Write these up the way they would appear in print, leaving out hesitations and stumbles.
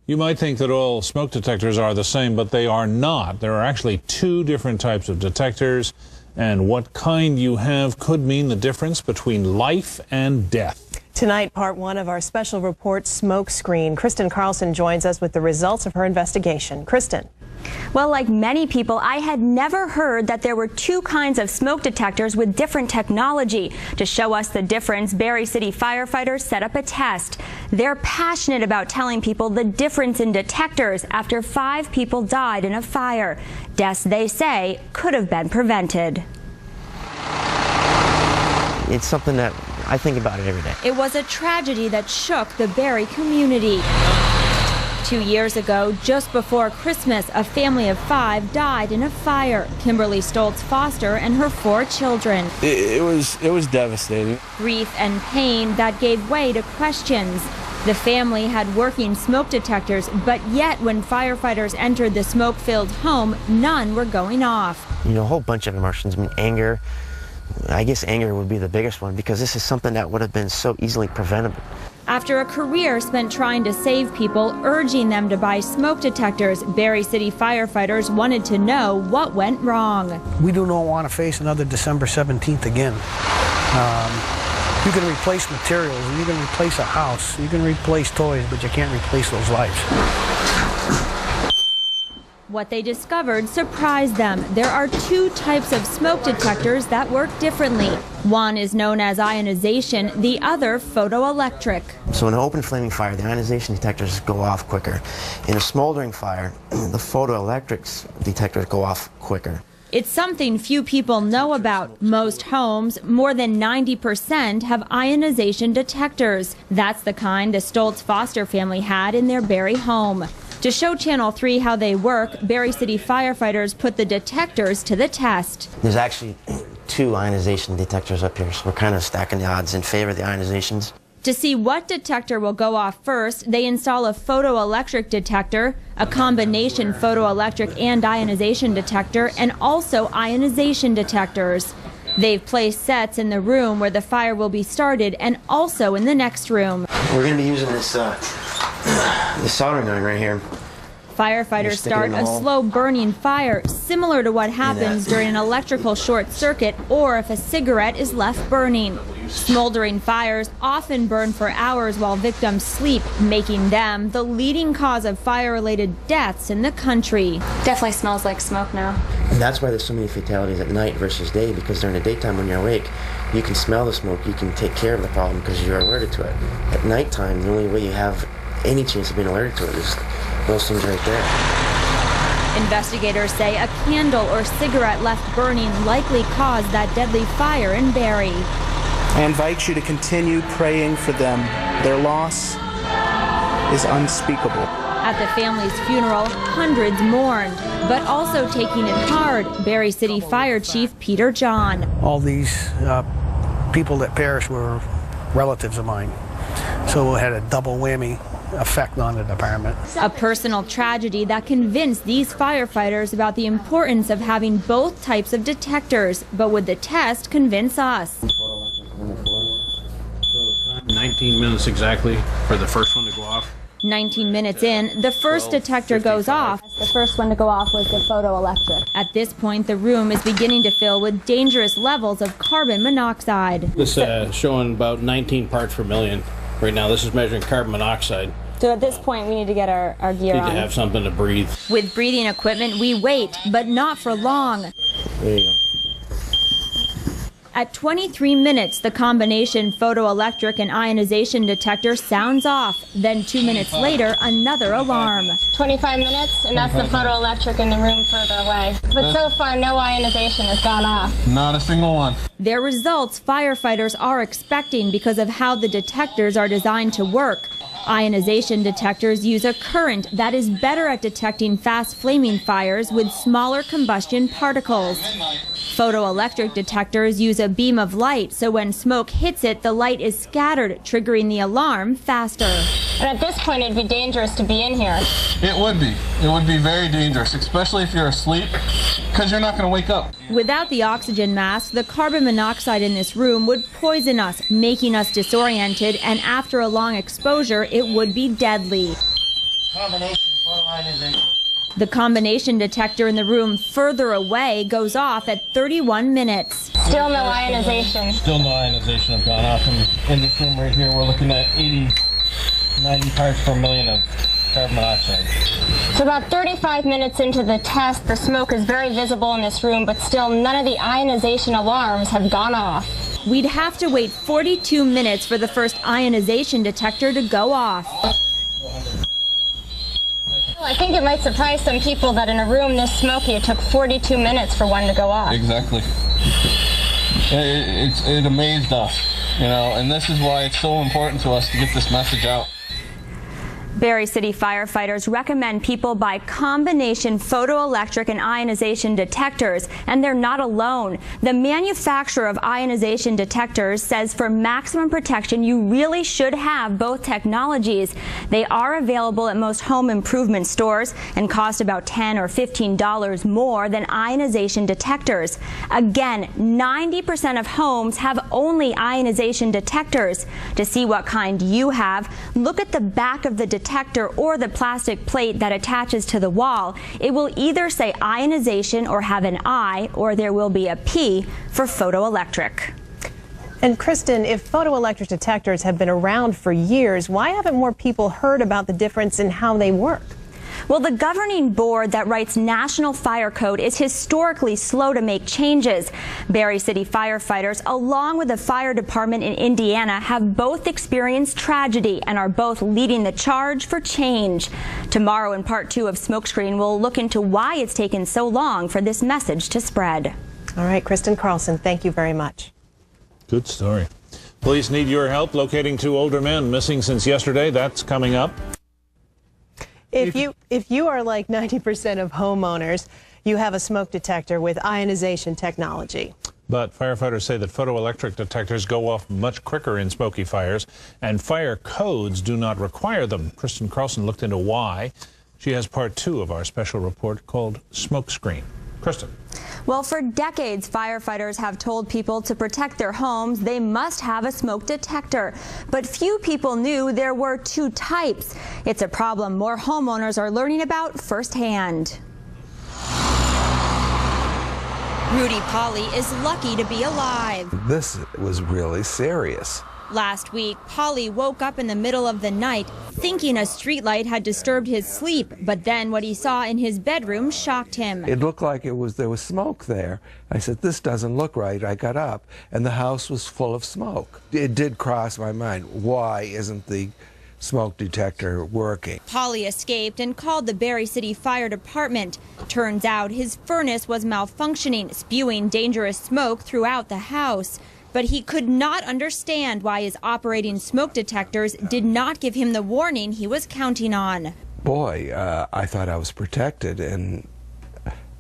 You might think that all smoke detectors are the same, but they are not. There are actually two different types of detectors, and what kind you have could mean the difference between life and death. Tonight, part one of our special report, Smoke Screen. Kristen Carlson joins us with the results of her investigation. Kristen. Well, like many people, I had never heard that there were two kinds of smoke detectors with different technology. To show us the difference, Barre City firefighters set up a test. They're passionate about telling people the difference in detectors after 5 people died in a fire. Deaths, they say, could have been prevented. It's something that I think about it every day. It was a tragedy that shook the Barre community. 2 years ago, just before Christmas, a family of 5 died in a fire. Kimberly Stoltz Foster and her 4 children. It was devastating. Grief and pain that gave way to questions. The family had working smoke detectors, but yet when firefighters entered the smoke-filled home, none were going off. You know, a whole bunch of emotions. I mean, anger. I guess anger would be the biggest one because this is something that would have been so easily preventable. After a career spent trying to save people, urging them to buy smoke detectors, Barre City firefighters wanted to know what went wrong. We do not want to face another December 17th again. You can replace materials, you can replace a house, you can replace toys, but you can't replace those lives. What they discovered surprised them. There are 2 types of smoke detectors that work differently. One is known as ionization, the other photoelectric. So in an open flaming fire, the ionization detectors go off quicker. In a smoldering fire, the photoelectric detectors go off quicker. It's something few people know about. Most homes, more than 90%, have ionization detectors. That's the kind the Stoltz Foster family had in their Barre home. To show Channel 3 how they work, Barre City firefighters put the detectors to the test. There's actually 2 ionization detectors up here, so we're kind of stacking the odds in favor of the ionizations. To see what detector will go off first, they install a photoelectric detector, a combination photoelectric and ionization detector, and also ionization detectors. They've placed sets in the room where the fire will be started and also in the next room. We're going to be using this soldering iron right here. Firefighters start a slow burning fire, similar to what happens during an electrical short circuit or if a cigarette is left burning. Smoldering fires often burn for hours while victims sleep, making them the leading cause of fire-related deaths in the country. Definitely smells like smoke now. And that's why there's so many fatalities at night versus day, because during the daytime when you're awake, you can smell the smoke, you can take care of the problem because you're alerted to it. At nighttime, the only way you have any chance of being alerted to it is those things right there. Investigators say a candle or cigarette left burning likely caused that deadly fire in Barre. I invite you to continue praying for them. Their loss is unspeakable. At the family's funeral, hundreds mourned, but also taking it hard, Barre City Fire Chief Peter John. All these people that perished were relatives of mine, so it had a double whammy effect on the department. A personal tragedy that convinced these firefighters about the importance of having both types of detectors, but would the test convince us? 19 minutes exactly for the first one to go off. 19 minutes in, the first detector goes off. The first one to go off was the photoelectric. At this point, the room is beginning to fill with dangerous levels of carbon monoxide. This is showing about 19 parts per million. Right now, this is measuring carbon monoxide. So at this point, we need to get our gear on. Need to have something to breathe. With breathing equipment, we wait, but not for long. There you go. At 23 minutes, the combination photoelectric and ionization detector sounds off. Then 2 minutes later, another alarm. 25 minutes, and that's the photoelectric in the room further away. But so far, no ionization has gone off. Not a single one. Their results firefighters are expecting because of how the detectors are designed to work. Ionization detectors use a current that is better at detecting fast flaming fires with smaller combustion particles. Photoelectric detectors use a beam of light, so when smoke hits it, the light is scattered, triggering the alarm faster. And at this point, it'd be dangerous to be in here. It would be. It would be very dangerous, especially if you're asleep, because you're not going to wake up. Without the oxygen mask, the carbon monoxide in this room would poison us, making us disoriented, and after a long exposure, it would be deadly. The combination detector in the room further away goes off at 31 minutes. Still no ionization. Still no ionization have gone off. And in this room right here, we're looking at 80, 90 parts per million of carbon monoxide. So about 35 minutes into the test, the smoke is very visible in this room, but still none of the ionization alarms have gone off. We'd have to wait 42 minutes for the first ionization detector to go off. I think it might surprise some people that in a room this smoky, it took 42 minutes for one to go off. Exactly. It amazed us, you know, and this is why it's so important to us to get this message out. Berry City firefighters recommend people buy combination photoelectric and ionization detectors, and they're not alone. The manufacturer of ionization detectors says for maximum protection, you really should have both technologies. They are available at most home improvement stores and cost about $10 or $15 more than ionization detectors. Again, 90% of homes have only ionization detectors. To see what kind you have, look at the back of the detector or the plastic plate that attaches to the wall. It will either say ionization or have an I, or there will be a P for photoelectric. And Kristen, if photoelectric detectors have been around for years, why haven't more people heard about the difference in how they work? Well, the governing board that writes National Fire Code is historically slow to make changes. Berry City firefighters, along with the fire department in Indiana, have both experienced tragedy and are both leading the charge for change. Tomorrow in part 2 of Smokescreen, we'll look into why it's taken so long for this message to spread. All right, Kristen Carlson, thank you very much. Good story. Police need your help locating 2 older men missing since yesterday. That's coming up. If you are like 90% of homeowners, you have a smoke detector with ionization technology. But firefighters say that photoelectric detectors go off much quicker in smoky fires, and fire codes do not require them. Kristen Carlson looked into why. She has part 2 of our special report called Smokescreen. Kristen. Well, for decades, firefighters have told people to protect their homes, they must have a smoke detector. But few people knew there were 2 types. It's a problem more homeowners are learning about firsthand. Rudy Polly is lucky to be alive. This was really serious. Last week, Polly woke up in the middle of the night thinking a streetlight had disturbed his sleep, but then what he saw in his bedroom shocked him. It looked like there was smoke there. I said, this doesn't look right. I got up, and the house was full of smoke. It did cross my mind, why isn't the smoke detector working? Polly escaped and called the Berry City Fire Department. Turns out his furnace was malfunctioning, spewing dangerous smoke throughout the house. But he could not understand why his operating smoke detectors did not give him the warning he was counting on. Boy, I thought I was protected, and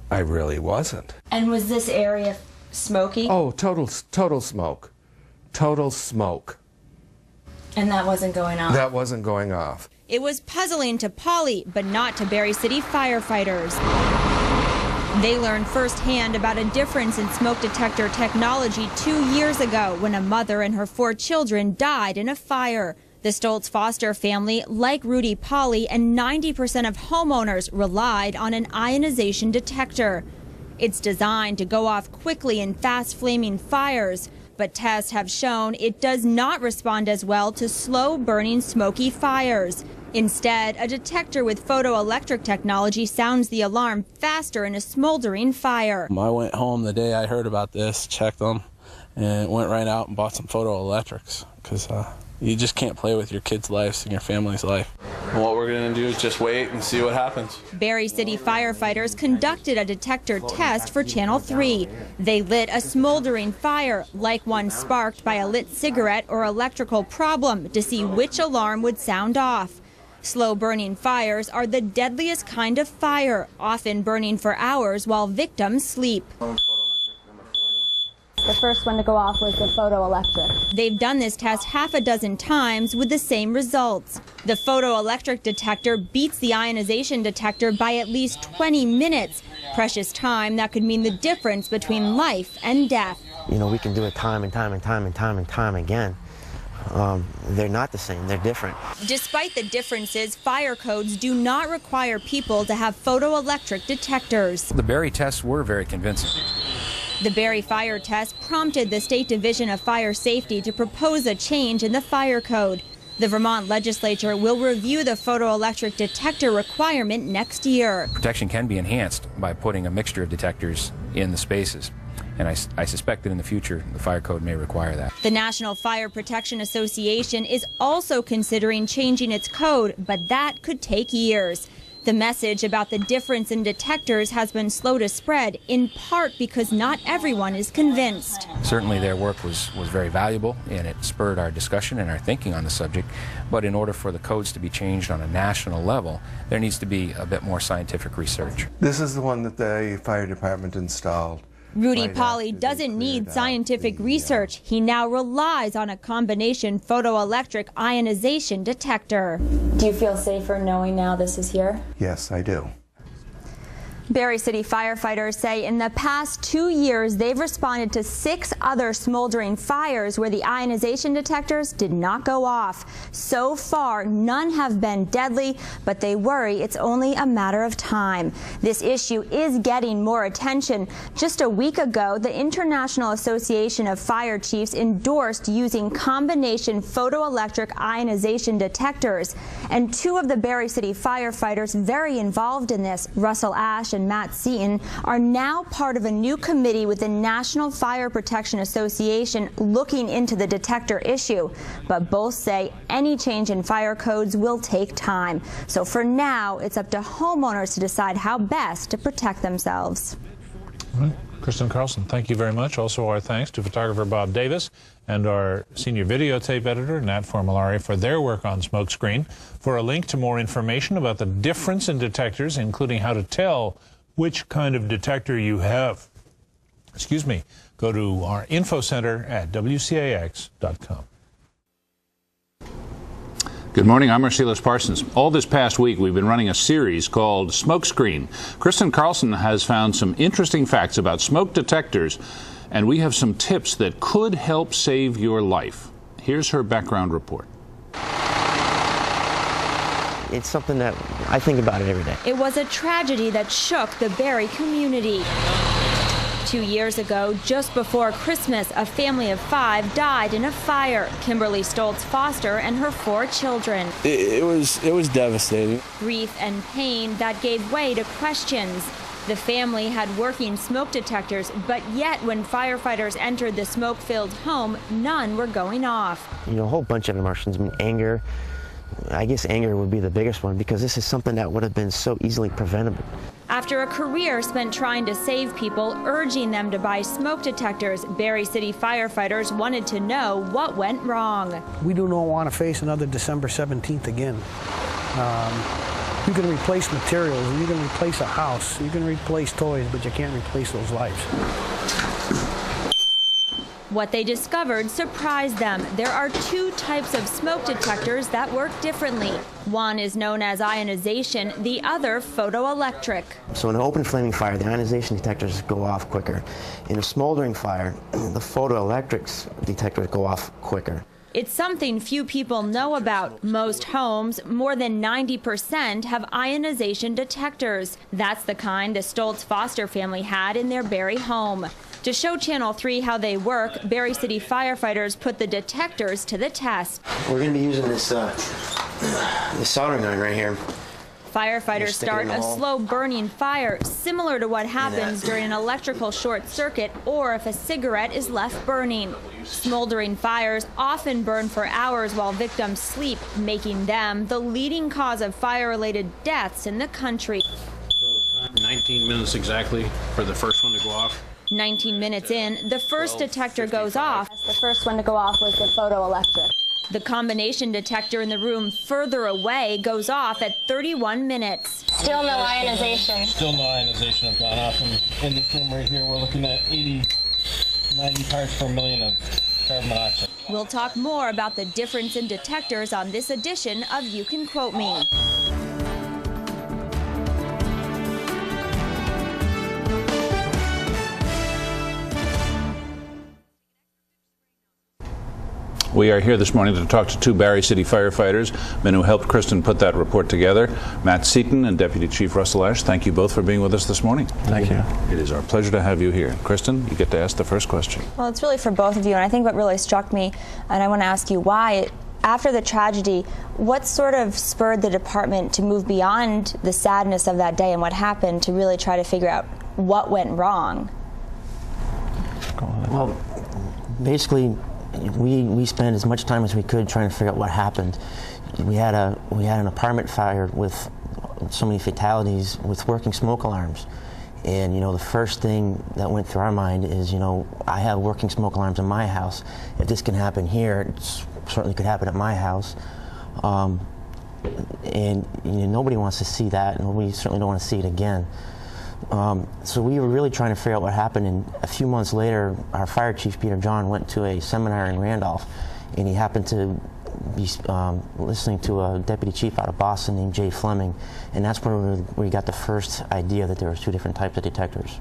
I really wasn't. And was this area smoky? Oh, total smoke. Total smoke. And that wasn't going off? That wasn't going off. It was puzzling to Polly, but not to Berry City firefighters. They learned firsthand about a difference in smoke detector technology 2 years ago when a mother and her 4 children died in a fire. The Stoltz Foster family, like Rudy Polly and 90% of homeowners, relied on an ionization detector. It's designed to go off quickly in fast-flaming fires, but tests have shown it does not respond as well to slow-burning smoky fires. Instead, a detector with photoelectric technology sounds the alarm faster in a smoldering fire. I went home the day I heard about this, checked them, and went right out and bought some photoelectrics because you just can't play with your kids' lives and your family's life. And what we're going to do is just wait and see what happens. Berry City firefighters conducted a detector test for Channel 3. They lit a smoldering fire, like one sparked by a lit cigarette or electrical problem, to see which alarm would sound off. Slow-burning fires are the deadliest kind of fire, often burning for hours while victims sleep. The first one to go off was the photoelectric. They've done this test half a dozen times with the same results. The photoelectric detector beats the ionization detector by at least 20 minutes. Precious time that could mean the difference between life and death. You know, we can do it time and time and time and time and time again. they're not the same. They're different. Despite the differences, fire codes do not require people to have photoelectric detectors. The Barrie tests were very convincing. The Barrie fire test prompted the State Division of Fire Safety to propose a change in the fire code. The Vermont legislature will review the photoelectric detector requirement next year. Protection can be enhanced by putting a mixture of detectors in the spaces. And I suspect that in the future, the fire code may require that. The National Fire Protection Association is also considering changing its code, but that could take years. The message about the difference in detectors has been slow to spread, in part because not everyone is convinced. Certainly their work was very valuable, and it spurred our discussion and our thinking on the subject. But in order for the codes to be changed on a national level, there needs to be a bit more scientific research. This is the one that the fire department installed. Rudy Polly doesn't need scientific research. He now relies on a combination photoelectric ionization detector. Do you feel safer knowing now this is here? Yes, I do. Barrie City firefighters say in the past 2 years, they've responded to 6 other smoldering fires where the ionization detectors did not go off. So far, none have been deadly, but they worry it's only a matter of time. This issue is getting more attention. Just a week ago, the International Association of Fire Chiefs endorsed using combination photoelectric ionization detectors. And 2 of the Barrie City firefighters very involved in this, Russell Ash and Matt Seaton, are now part of a new committee with the National Fire Protection Association looking into the detector issue. But both say any change in fire codes will take time. So for now, it's up to homeowners to decide how best to protect themselves. All right. Kristen Carlson, thank you very much. Also, our thanks to photographer Bob Davis and our senior videotape editor, Nat Formulari, for their work on Smokescreen. For a link to more information about the difference in detectors, including how to tell which kind of detector you have, go to our info center at WCAX.com. Good morning, I'm Marcellus Parsons. All this past week, we've been running a series called Smokescreen. Kristen Carlson has found some interesting facts about smoke detectors, and we have some tips that could help save your life. Here's her background report. It's something that I think about it every day. It was a tragedy that shook the Barrie community. 2 years ago, just before Christmas, a family of 5 died in a fire. Kimberly Stoltz Foster and her 4 children. It was devastating. Grief and pain that gave way to questions. The family had working smoke detectors, but yet when firefighters entered the smoke-filled home, none were going off. You know, a whole bunch of emotions. I mean, anger. I guess anger would be the biggest one because this is something that would have been so easily preventable. After a career spent trying to save people, urging them to buy smoke detectors, Barrie City firefighters wanted to know what went wrong. We do not want to face another December 17th again. You can replace materials, you can replace a house, you can replace toys, but you can't replace those lives. What they discovered surprised them. There are 2 types of smoke detectors that work differently. One is known as ionization, the other photoelectric. So in an open flaming fire, the ionization detectors go off quicker. In a smoldering fire, the photoelectric detectors go off quicker. It's something few people know about. Most homes, more than 90%, have ionization detectors. That's the kind the Stoltz Foster family had in their Barrie home. To show Channel 3 how they work, Barrie City firefighters put the detectors to the test. We're going to be using this soldering iron right here. Firefighters start a slow burning fire, similar to what happens during an electrical short circuit or if a cigarette is left burning. Smoldering fires often burn for hours while victims sleep, making them the leading cause of fire-related deaths in the country. 19 minutes exactly for the first one to go off. 19 minutes in, the first detector goes off. The first one to go off was the photoelectric. The combination detector in the room further away goes off at 31 minutes. Still no ionization. Still no ionization has gone off. And in this room right here, we're looking at 90 parts per million of carbon monoxide. We'll talk more about the difference in detectors on this edition of You Can Quote Me. We are here this morning to talk to two Barrie City firefighters, men who helped Kristen put that report together. Matt Seaton and Deputy Chief Russell Ash, thank you both for being with us this morning. Thank you. It is our pleasure to have you here. Kristen, you get to ask the first question. Well, it's really for both of you, and I think what really struck me, and I want to ask you why, after the tragedy, what sort of spurred the department to move beyond the sadness of that day and what happened to really try to figure out what went wrong? Well, basically, we spent as much time as we could trying to figure out what happened. We had an apartment fire with so many fatalities with working smoke alarms. And, you know, the first thing that went through our mind is, you know, I have working smoke alarms in my house. If this can happen here, it certainly could happen at my house. And you know, nobody wants to see that, and we certainly don't want to see it again. So we were really trying to figure out what happened, and a few months later, our fire chief, Peter John, went to a seminar in Randolph, and he happened to be listening to a deputy chief out of Boston named Jay Fleming, and that's where we got the first idea that there were two different types of detectors.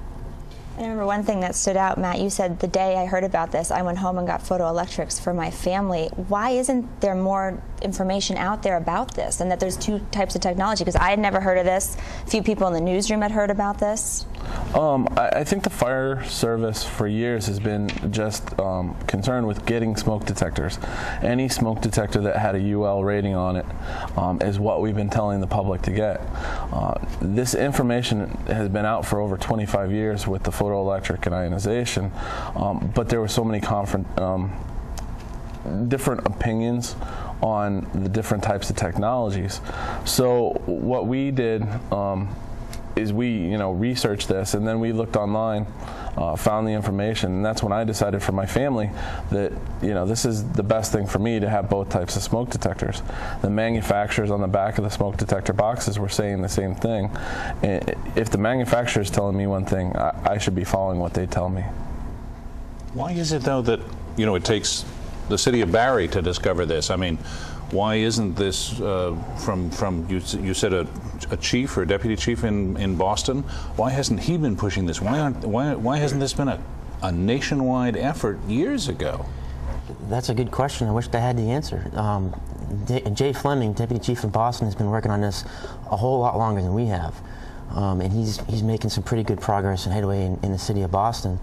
I remember one thing that stood out, Matt. You said the day I heard about this, I went home and got photoelectrics for my family. Why isn't there more information out there about this and that there's two types of technology? Because I had never heard of this. A few people in the newsroom had heard about this. I think the fire service for years has been just concerned with getting smoke detectors. Any smoke detector that had a UL rating on it is what we've been telling the public to get. This information has been out for over 25 years with the photoelectric and ionization, but there were so many different opinions on the different types of technologies. So what we did is we researched this, and then we looked online, found the information, and that's when I decided for my family that this is the best thing for me to have both types of smoke detectors. The manufacturers on the back of the smoke detector boxes were saying the same thing. If the manufacturer is telling me one thing, I should be following what they tell me. Why is it though that it takes the city of Barrie to discover this? I mean, why isn't this from you said a chief or a deputy chief in Boston? Why hasn't he been pushing this? Why hasn't this been a nationwide effort years ago? That's a good question. I wish I had the answer. Jay Fleming, deputy chief in Boston, has been working on this a whole lot longer than we have, and he's making some pretty good progress and headway in the city of Boston.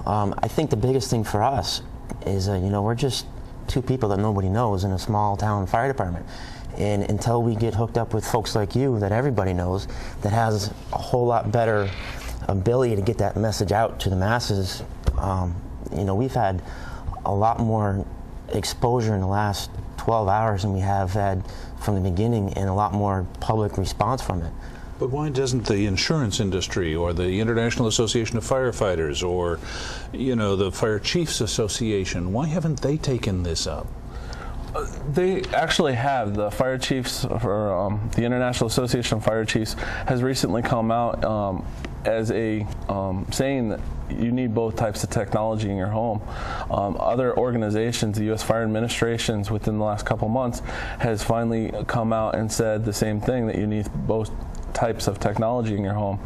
I think the biggest thing for us is we're just two people that nobody knows in a small town fire department, and until we get hooked up with folks like you that everybody knows, that has a whole lot better ability to get that message out to the masses, we've had a lot more exposure in the last 12 hours than we have had from the beginning, and a lot more public response from it. But why doesn't the insurance industry or the International Association of Firefighters or, the Fire Chiefs Association, why haven't they taken this up? They actually have. The fire chiefs, or the International Association of Fire Chiefs, has recently come out as saying that you need both types of technology in your home. Other organizations, the U.S. Fire Administrations, within the last couple months, has finally come out and said the same thing, that you need both types of technology in your home.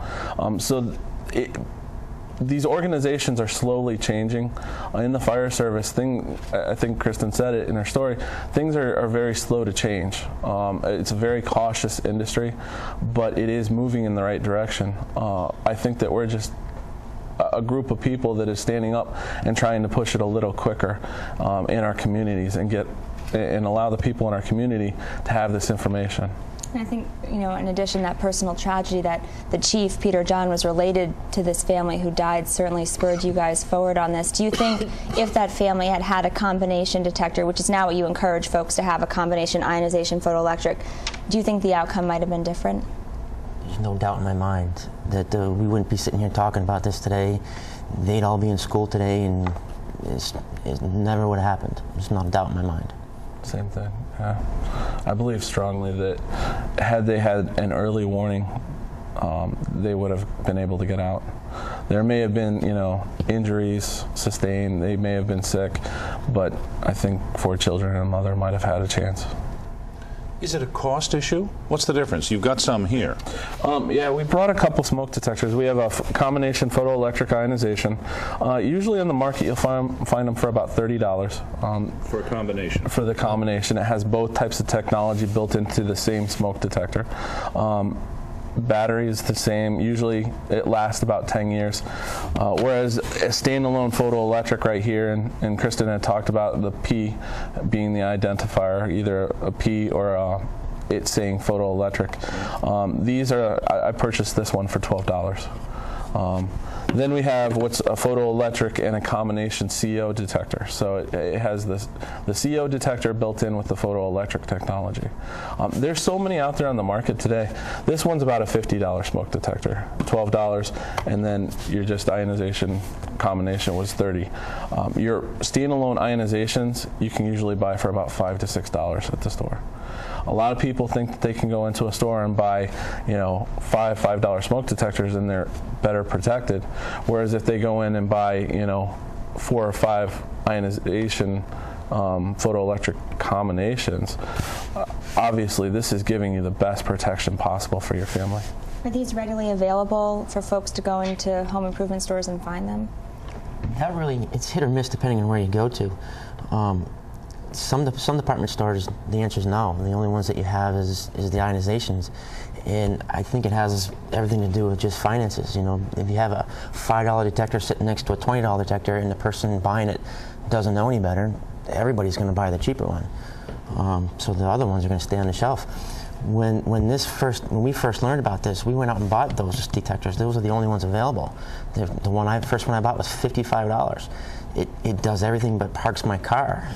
These organizations are slowly changing. In the fire service, I think Kristen said it in her story, things are very slow to change. It's a very cautious industry, but it is moving in the right direction. I think that we're just a group of people that is standing up and trying to push it a little quicker in our communities and allow the people in our community to have this information. And I think, in addition, that personal tragedy that the chief, Peter John, was related to this family who died certainly spurred you guys forward on this. Do you think if that family had had a combination detector, which is now what you encourage folks to have, a combination ionization photoelectric, do you think the outcome might have been different? There's no doubt in my mind that we wouldn't be sitting here talking about this today. They'd all be in school today, and it never would have happened. There's not a doubt in my mind. Same thing. Yeah. I believe strongly that had they had an early warning, they would have been able to get out. There may have been, injuries sustained. They may have been sick, but I think 4 children and a mother might have had a chance. Is it a cost issue? What's the difference? You've got some here. Yeah, we brought a couple smoke detectors. We have a combination photoelectric ionization. Usually on the market you'll find them for about $30. For a combination? For the combination. It has both types of technology built into the same smoke detector. Battery is the same. Usually it lasts about 10 years. Whereas a standalone photoelectric right here, and Kristen had talked about the P being the identifier, either a P or it saying photoelectric. I purchased this one for $12. Then we have what's a photoelectric and a combination CO detector. So it has the CO detector built in with the photoelectric technology. There's so many out there on the market today. This one's about a $50 smoke detector, $12, and then your just ionization combination was $30. Your standalone ionizations you can usually buy for about $5 to $6 at the store. A lot of people think that they can go into a store and buy, $5 smoke detectors and they're better protected. Whereas if they go in and buy, 4 or 5 ionization photoelectric combinations, obviously this is giving you the best protection possible for your family. Are these readily available for folks to go into home improvement stores and find them? It's hit or miss depending on where you go to. Some department stores, the answer is no. The only ones that you have is the ionizations, and I think it has everything to do with just finances. If you have a $5 detector sitting next to a $20 detector, and the person buying it doesn't know any better, everybody's going to buy the cheaper one. So the other ones are going to stay on the shelf. When we first learned about this, we went out and bought those detectors. Those are the only ones available. The first one I bought was $55. It does everything but parks my car.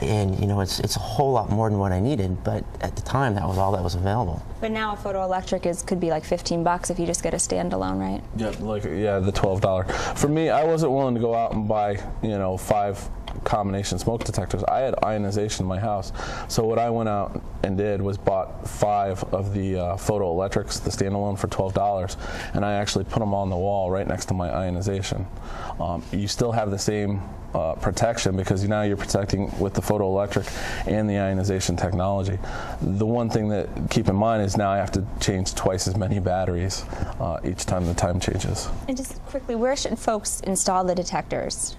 And it's a whole lot more than what I needed, but at the time that was all that was available. But now a photoelectric could be like $15 if you just get a standalone, right? Yeah, the $12. For me, I wasn't willing to go out and buy 5 combination smoke detectors. I had ionization in my house, so what I went out and did was bought 5 of the photoelectrics, the standalone, for $12, and I actually put them on the wall right next to my ionization. You still have the same protection because now you're protecting with the photoelectric and the ionization technology. The one thing that keep in mind is now I have to change twice as many batteries each time the time changes. And just quickly, where should folks install the detectors?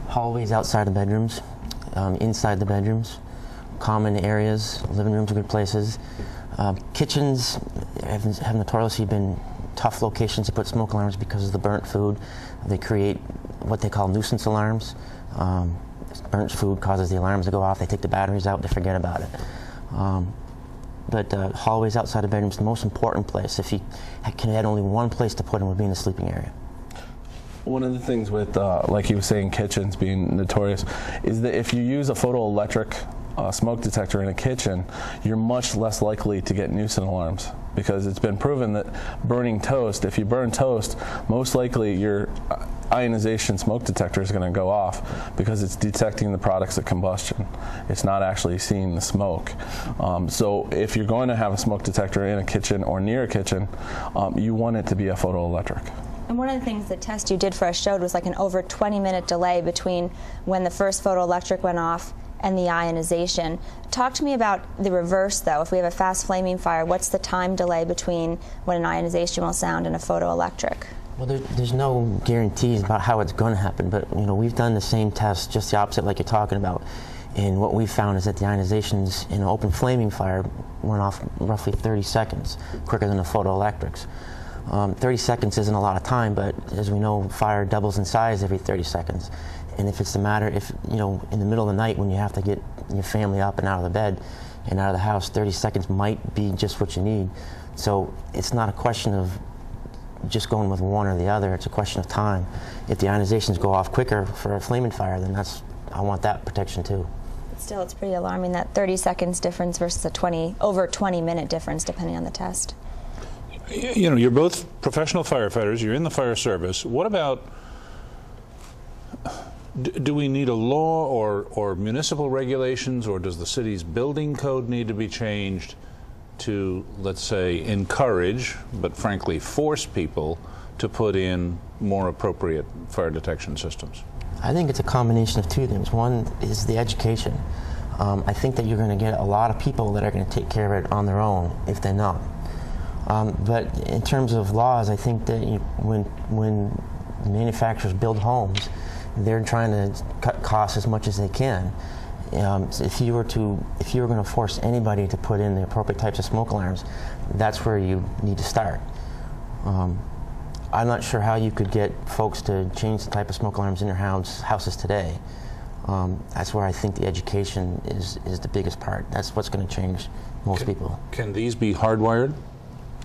Hallways outside the bedrooms, inside the bedrooms, common areas, living rooms are good places. Kitchens have notoriously been tough locations to put smoke alarms because of the burnt food. They create what they call nuisance alarms. Burnt food causes the alarms to go off. They take the batteries out, they forget about it. But hallways outside the bedrooms, the most important place. If you can add only one place to put them would be in the sleeping area. One of the things with, like he was saying, kitchens being notorious, is that if you use a photoelectric smoke detector in a kitchen, you're much less likely to get nuisance alarms because it's been proven that burning toast, if you burn toast, most likely your ionization smoke detector is going to go off because it's detecting the products of combustion. It's not actually seeing the smoke. So if you're going to have a smoke detector in a kitchen or near a kitchen, you want it to be a photoelectric. And one of the things the test you did for us showed was like an over 20-minute delay between when the first photoelectric went off and the ionization. Talk to me about the reverse, though. If we have a fast flaming fire, what's the time delay between when an ionization will sound and a photoelectric? Well, there's no guarantees about how it's going to happen, but we've done the same test, just the opposite like you're talking about. And what we found is that the ionizations in an open flaming fire went off roughly 30 seconds, quicker than the photoelectrics. 30 seconds isn't a lot of time, but as we know, fire doubles in size every 30 seconds. And if it's in the middle of the night when you have to get your family up and out of the bed and out of the house, 30 seconds might be just what you need. So it's not a question of just going with one or the other, it's a question of time. If the ionizations go off quicker for a flaming fire, then I want that protection too. Still, it's pretty alarming, that 30 seconds difference versus a over 20-minute difference, depending on the test. You're both professional firefighters, you're in the fire service. What about, do we need a law or municipal regulations, or does the city's building code need to be changed to, let's say, encourage, but frankly force people to put in more appropriate fire detection systems? I think it's a combination of two things. One is the education. I think that you're going to get a lot of people that are going to take care of it on their own if they know. But in terms of laws, I think that when manufacturers build homes, they're trying to cut costs as much as they can. If you were going to force anybody to put in the appropriate types of smoke alarms, that's where you need to start. I'm not sure how you could get folks to change the type of smoke alarms in their houses today. That's where I think the education is the biggest part. That's what's going to change most people. Can these be hardwired?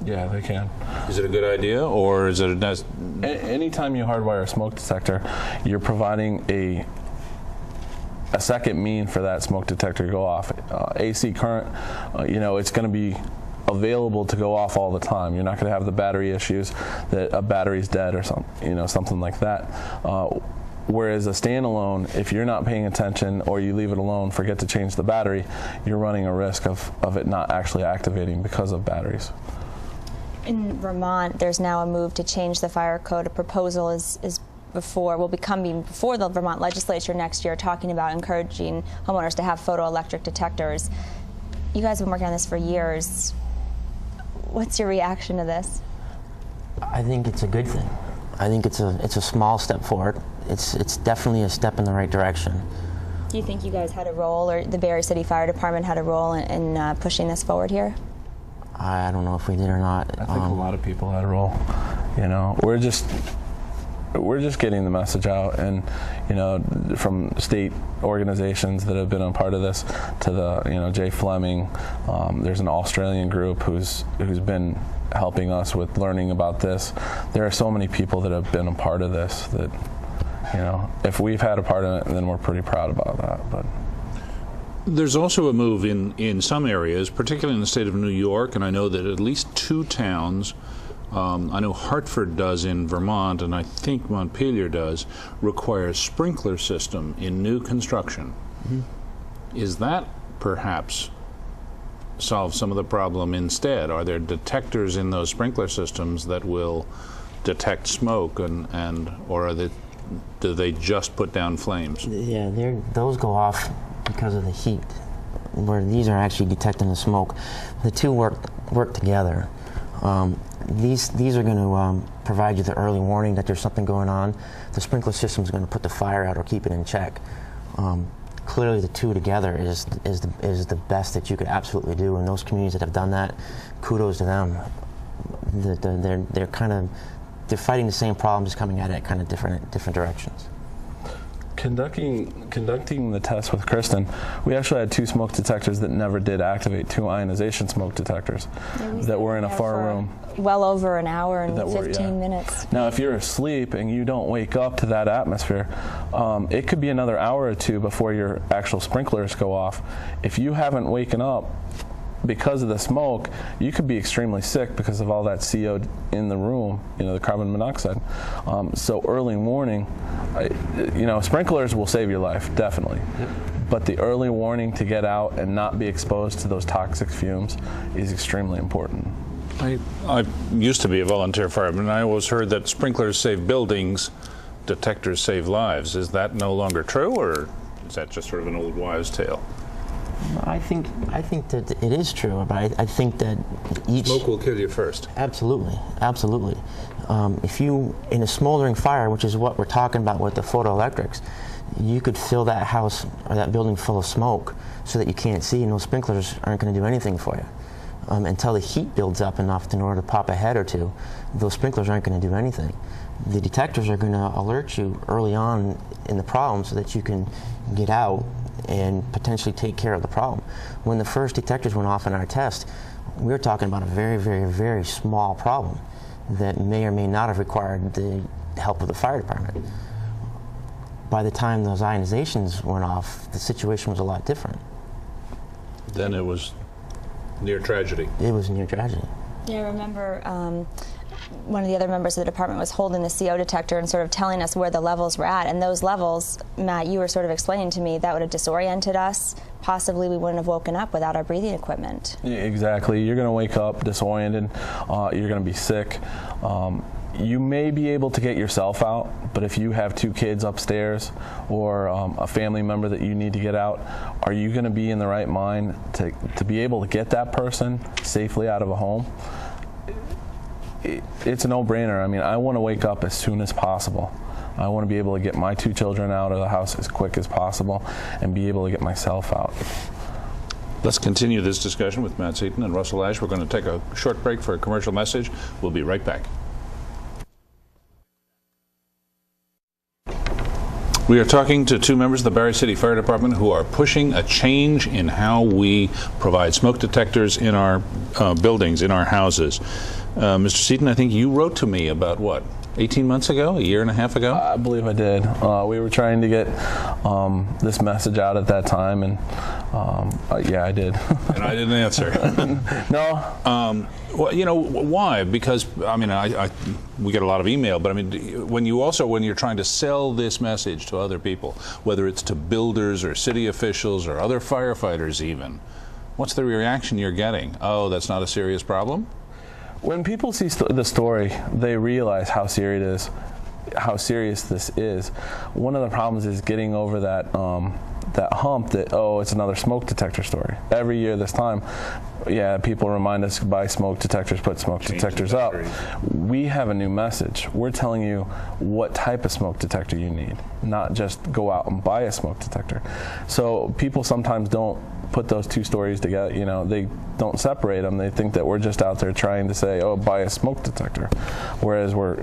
Yeah, they can. Is it a good idea, or is it anytime you hardwire a smoke detector, you're providing a second mean for that smoke detector to go off. AC current, it's going to be available to go off all the time. You're not going to have the battery issues that a battery's dead or something like that. Whereas a standalone, if you're not paying attention or you leave it alone, forget to change the battery, you're running a risk of it not actually activating because of batteries. In Vermont, there's now a move to change the fire code. A proposal will be coming before the Vermont legislature next year, talking about encouraging homeowners to have photoelectric detectors. You guys have been working on this for years. What's your reaction to this? I think it's a good thing. I think it's a small step forward. It's definitely a step in the right direction. Do you think you guys had a role, or the Barre City Fire Department had a role in pushing this forward here? I don't know if we did or not. I think a lot of people had a role. We're just getting the message out, and from state organizations that have been a part of this to the Jay Fleming. There's an Australian group who's been helping us with learning about this. There are so many people that have been a part of this that if we've had a part in it, then we're pretty proud about that. But there's also a move in some areas, particularly in the state of New York, and I know that at least 2 towns, I know Hartford does in Vermont, and I think Montpelier does, require a sprinkler system in new construction. Mm-hmm. Is that perhaps solve some of the problem instead? Are there detectors in those sprinkler systems that will detect smoke, or do they just put down flames? Yeah, those go off because of the heat, where these are actually detecting the smoke. The two work together. These are going to provide you the early warning that there's something going on. The sprinkler system is going to put the fire out or keep it in check. Clearly, the two together is the best that you could absolutely do. And those communities that have done that, kudos to them. They're fighting the same problems, coming at it kind of different directions. Conducting the test with Kristen, we actually had 2 smoke detectors that never did activate, 2 ionization smoke detectors that were in a far room. Well over an hour and 15 minutes. Now, if you're asleep and you don't wake up to that atmosphere, it could be another hour or 2 before your actual sprinklers go off. If you haven't waken up because of the smoke, you could be extremely sick because of all that CO in the room, the carbon monoxide. So early warning, sprinklers will save your life, definitely. Yep. But the early warning to get out and not be exposed to those toxic fumes is extremely important. I used to be a volunteer fireman, and I always heard that sprinklers save buildings, detectors save lives. Is that no longer true, or is that just sort of an old wives' tale? I think that it is true, but I think that each smoke will kill you first. Absolutely. If you, in a smoldering fire, which is what we're talking about with the photoelectrics, you could fill that house or that building full of smoke so that you can't see, and those sprinklers aren't going to do anything for you. Until the heat builds up enough in order to pop a head or 2, those sprinklers aren't going to do anything. The detectors are going to alert you early on in the problem so that you can get out and potentially take care of the problem. When the first detectors went off in our test, we were talking about a very, very, very small problem that may or may not have required the help of the fire department. By the time those ionizations went off, the situation was a lot different. Then it was near tragedy. It was near tragedy. Yeah, I remember one of the other members of the department was holding the CO detector and sort of telling us where the levels were at. And those levels, Matt, you were sort of explaining to me that would have disoriented us. Possibly we wouldn't have woken up without our breathing equipment. Yeah, exactly. You're going to wake up disoriented. You're going to be sick. you may be able to get yourself out, but if you have 2 kids upstairs or a family member that you need to get out, are you going to be in the right mind to be able to get that person safely out of a home? It's a no-brainer. I mean, I want to wake up as soon as possible. I want to be able to get my 2 children out of the house as quick as possible and be able to get myself out. Let's continue this discussion with Matt Seaton and Russell Ash. We're going to take a short break for a commercial message. We'll be right back. We are talking to 2 members of the Barrie City Fire Department who are pushing a change in how we provide smoke detectors in our buildings, in our houses. Mr. Seaton, I think you wrote to me about, what, 18 months ago, a year and a half ago? I believe I did. We were trying to get this message out at that time, and yeah, I did. And I didn't answer. No. Well, you know, why? Because, I mean, we get a lot of email, but I mean, when you're trying to sell this message to other people, whether it's to builders or city officials or other firefighters even, what's the reaction you're getting? Oh, that's not a serious problem? When people see the story, they realize how serious this is. One of the problems is getting over that that hump that, oh, it's another smoke detector story. Every year this time, yeah, people remind us to buy smoke detectors, put smoke detectors up. We have a new message. We're telling you what type of smoke detector you need, not just go out and buy a smoke detector. So people sometimes don't put those 2 stories together. You know, they don't separate them. They think that we're just out there trying to say, oh, buy a smoke detector, whereas we're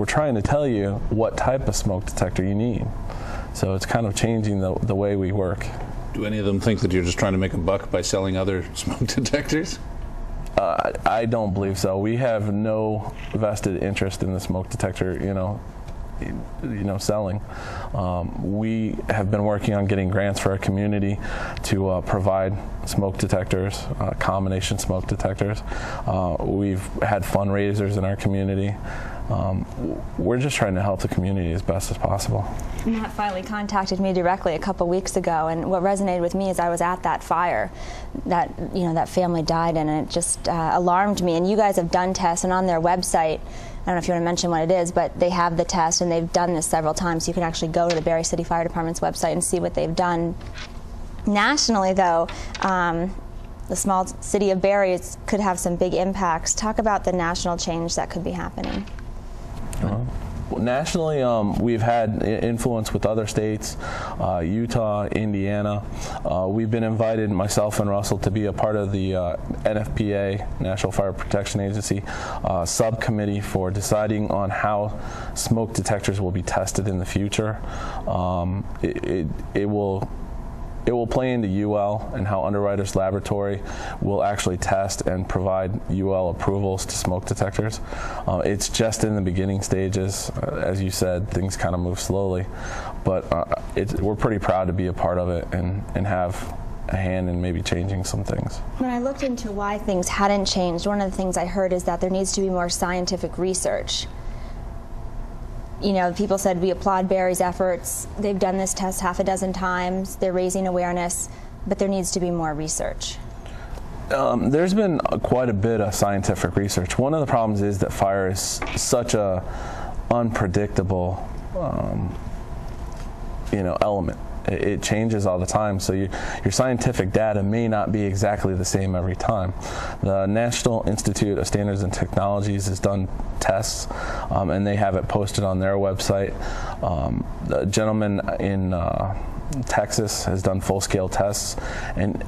trying to tell you what type of smoke detector you need. So it's kind of changing the way we work. Do any of them think that you're just trying to make a buck by selling other smoke detectors? I don't believe so. We have no vested interest in the smoke detector, selling. We have been working on getting grants for our community to provide smoke detectors, combination smoke detectors. We've had fundraisers in our community. We're just trying to help the community as best as possible. Matt finally contacted me directly a couple weeks ago, and what resonated with me is I was at that fire that that family died in, and it just alarmed me. And you guys have done tests, and on their website, I don't know if you want to mention what it is, but they have the test, and they've done this several times. You can actually go to the Barrie City Fire Department's website and see what they've done. Nationally, though, the small city of Barrie could have some big impacts. Talk about the national change that could be happening. Nationally, we've had influence with other states, Utah, Indiana. We've been invited, myself and Russell, to be a part of the NFPA, National Fire Protection Agency, subcommittee for deciding on how smoke detectors will be tested in the future. It will play into UL and how Underwriters Laboratory will actually test and provide UL approvals to smoke detectors. It's just in the beginning stages. As you said, things kind of move slowly, but we're pretty proud to be a part of it and have a hand in maybe changing some things. When I looked into why things hadn't changed, one of the things I heard is that there needs to be more scientific research. You know, people said we applaud Barrie's efforts. They've done this test half a dozen times. They're raising awareness, but there needs to be more research. There's been quite a bit of scientific research. One of the problems is that fire is such a unpredictable, element. It changes all the time, so your scientific data may not be exactly the same every time. The National Institute of Standards and Technologies has done tests, and they have it posted on their website. The gentleman in Texas has done full-scale tests, and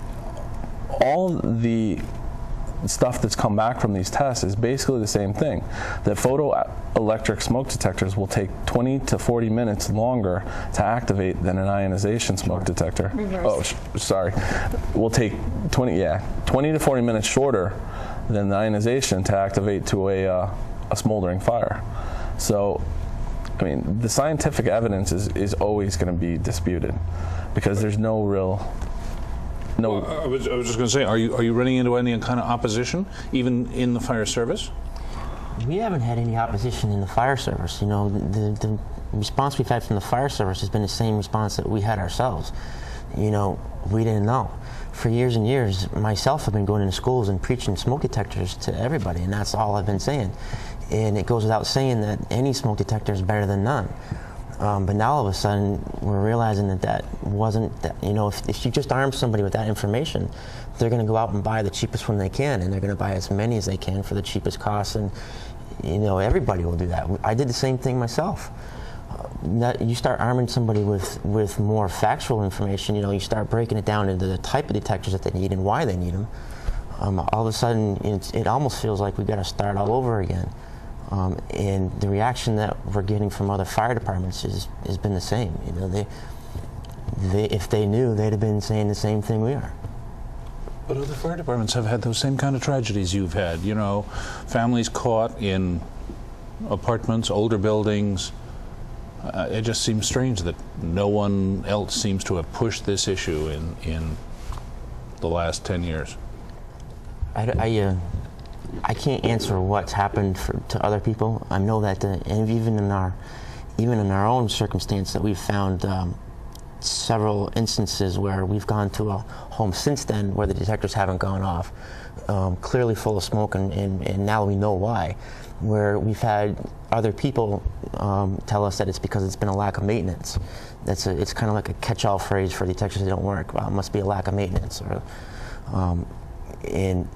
all the stuff that's come back from these tests is basically the same thing. That photoelectric smoke detectors will take 20 to 40 minutes longer to activate than an ionization smoke detector. Reverse. Oh, sorry. Will take 20 to 40 minutes shorter than the ionization to activate to a smoldering fire. So, I mean, the scientific evidence is always going to be disputed because there's no real. No. Well, I was just going to say, are you running into any kind of opposition, even in the fire service? We haven't had any opposition in the fire service. You know, the response we've had from the fire service has been the same response that we had ourselves. you know, we didn't know. For years and years, myself, I've been going into schools and preaching smoke detectors to everybody, and that's all I've been saying. And it goes without saying that any smoke detector is better than none. But now all of a sudden, we're realizing that that wasn't, you know, if you just arm somebody with that information, they're going to go out and buy the cheapest one they can, and they're going to buy as many as they can for the cheapest cost, and, you know, everybody will do that. I did the same thing myself. You start arming somebody with more factual information, you know, you start breaking it down into the type of detectors that they need and why they need them. All of a sudden, it almost feels like we've got to start all over again. And the reaction that we're getting from other fire departments has been the same. You know, if they knew, they'd have been saying the same thing we are. But other fire departments have had those same kind of tragedies you've had. You know, families caught in apartments, older buildings. It just seems strange that no one else seems to have pushed this issue in the last 10 years. I can't answer what's happened to other people. I know that, and even in our own circumstance, that we've found several instances where we've gone to a home since then where the detectors haven't gone off, clearly full of smoke, and now we know why. Where we've had other people tell us that it's because it's been a lack of maintenance. It's kind of like a catch-all phrase for detectors that don't work. Well, it must be a lack of maintenance, or and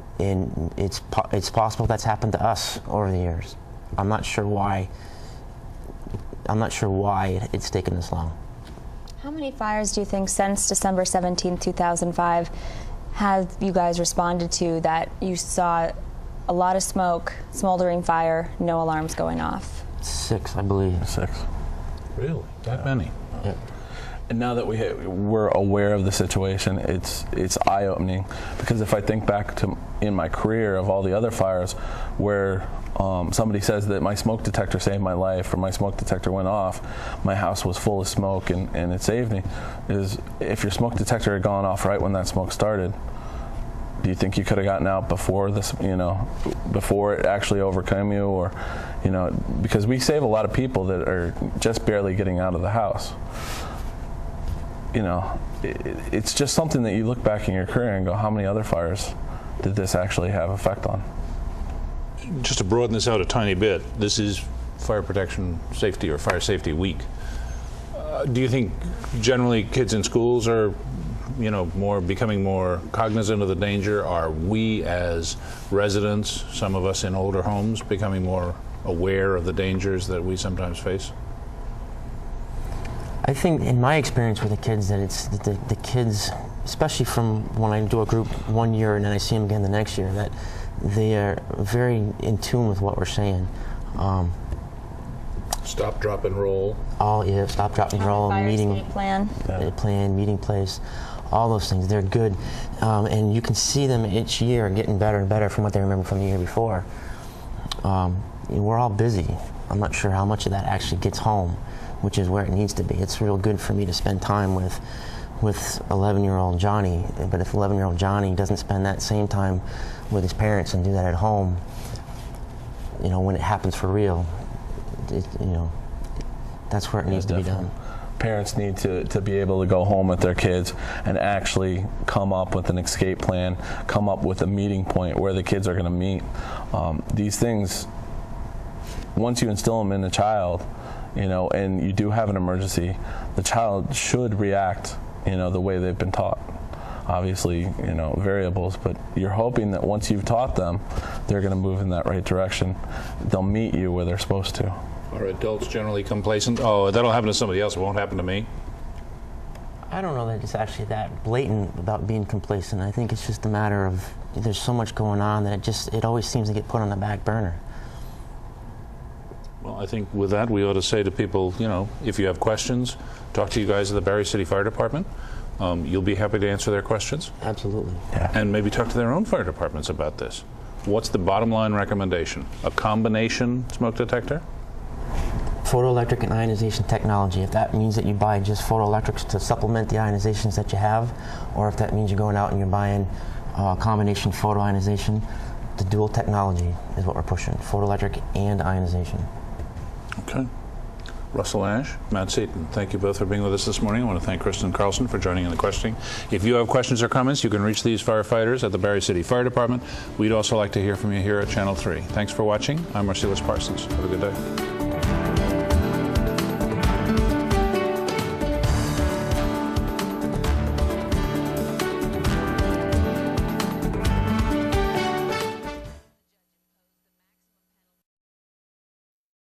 it's possible that's happened to us over the years. I'm not sure why. I'm not sure why it's taken this long. How many fires do you think since December 17, 2005 have you guys responded to that you saw a lot of smoke, smoldering fire, no alarms going off? 6, I believe. 6. Really? That many? Yeah. And now that we're aware of the situation, it's eye-opening, because if I think back to in my career of all the other fires where somebody says that my smoke detector saved my life or my smoke detector went off, my house was full of smoke and it saved me, is if your smoke detector had gone off right when that smoke started, do you think you could have gotten out before this, you know, before it actually overcame you? Or, you know, because we save a lot of people that are just barely getting out of the house. You know, it's just something that you look back in your career and go, how many other fires did this actually have effect on? Just to broaden this out a tiny bit, this is Fire Protection Safety or Fire Safety Week. Do you think generally kids in schools are, you know, becoming more cognizant of the danger? Are we as residents, some of us in older homes, becoming more aware of the dangers that we sometimes face? I think in my experience with the kids that it's the kids, especially from when I do a group one year and then I see them again the next year, that they are very in tune with what we're saying. Stop, drop, and roll. Yeah, stop, drop, and roll. Meeting plan, meeting place, all those things. They're good, and you can see them each year getting better and better from what they remember from the year before. We're all busy. I'm not sure how much of that actually gets home, which is where it needs to be. It's real good for me to spend time with 11-year-old Johnny, but if 11-year-old Johnny doesn't spend that same time with his parents and do that at home, you know, when it happens for real, you know, that's where it needs to be done. Parents need to be able to go home with their kids and actually come up with an escape plan, come up with a meeting point where the kids are going to meet. These things, once you instill them in the child, you know, and you do have an emergency, the child should react, you know, the way they've been taught. Obviously, you know, variables, but you're hoping that once you've taught them, they're going to move in that right direction. They'll meet you where they're supposed to. Are adults generally complacent? Oh, that'll happen to somebody else, it won't happen to me? I don't know that it's actually that blatant about being complacent. I think it's just a matter of there's so much going on that it always seems to get put on the back burner. Well, I think with that, we ought to say to people, you know, if you have questions, talk to you guys at the Barrie City Fire Department. You'll be happy to answer their questions. Absolutely. Yeah. And maybe talk to their own fire departments about this. What's the bottom line recommendation? A combination smoke detector? Photoelectric and ionization technology. If that means that you buy just photoelectrics to supplement the ionizations that you have, or if that means you're going out and you're buying combination photoionization, the dual technology is what we're pushing, photoelectric and ionization. Okay. Russell Ash, Matt Seaton, thank you both for being with us this morning. I want to thank Kristen Carlson for joining in the questioning. If you have questions or comments, you can reach these firefighters at the Barrie City Fire Department. We'd also like to hear from you here at Channel 3. Thanks for watching. I'm Marcellus Parsons. Have a good day.